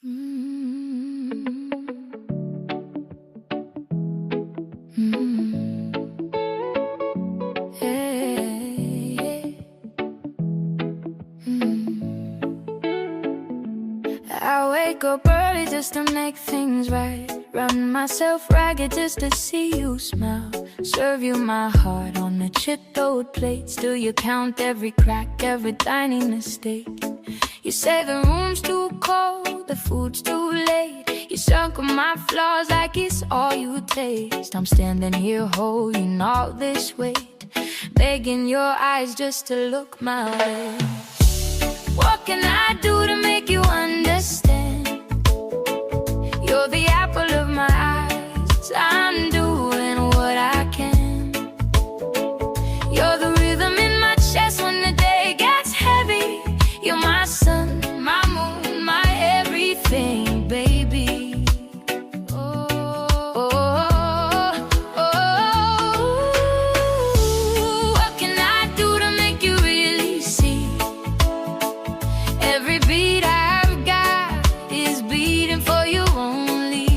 Mm. Mm. Hey. Mm. I wake up early just to make things right. Run myself ragged just to see you smile. Serve you my heart on a chipped plate. Still you count every crack, every tiny mistake. You say the room's too cold, the food's too late. You circle my flaws like it's all you taste. I'm standing here holding all this weight, begging your eyes just to look my way. What can I do to make you understand? You're the apple of my eyes. I'm doing what I can. You're the rhythm in my chest when the day gets heavy. You're my sun, my moon, my everything, baby. Oh, oh, oh, oh. What can I do to make you really see? Every beat I've got is beating for you only.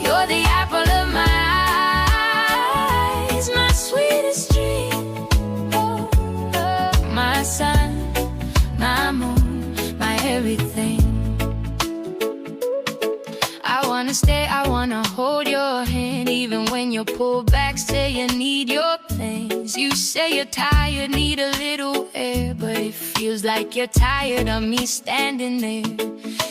You're the apple of my eyes, my sweetest dream. Oh, oh, my sun, my moon, my everything. I wanna stay, I wanna hold your hand, even when you pull back, say you need your plans. You say you're tired, need a little air, but it feels like you're tired of me standing there.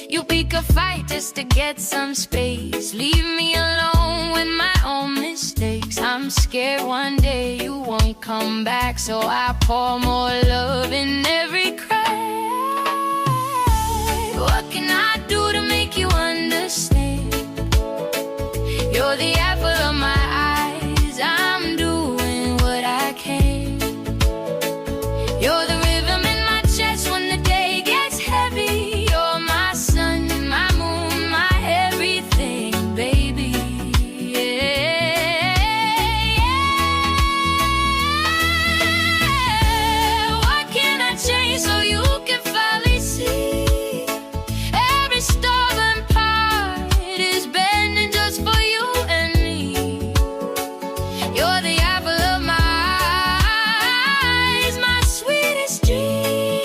You pick a fight just to get some space, leave me alone with my own mistakes. I'm scared one day you won't come back, so I pour more love in every crack. What can I do to make you understand? You're the apple of my eyes. I'm doing what I can. You're the rhythm in my chest when the day gets heavy. You're my sun, my moon, my everything, baby. Yeah, yeah. What can I change so you can finally see? Every stubborn part is bending just for you and me. You're the apple of my eyes, my sweetest dream.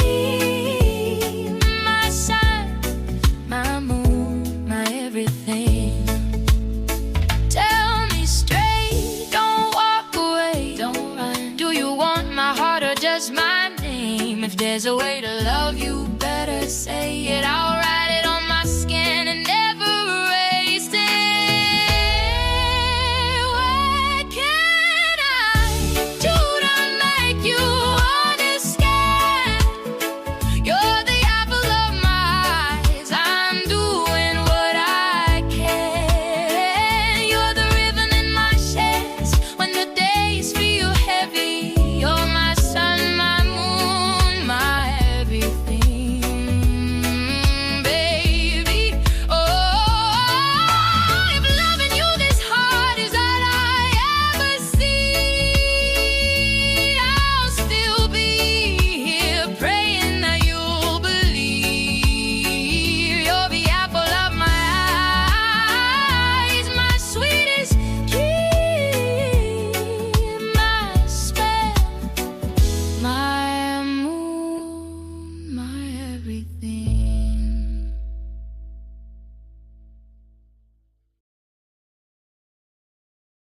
My sun, my moon, my everything. Tell me straight, don't walk away, don't run. Do you want my heart or just my name? If there's a way to love you, better say it out.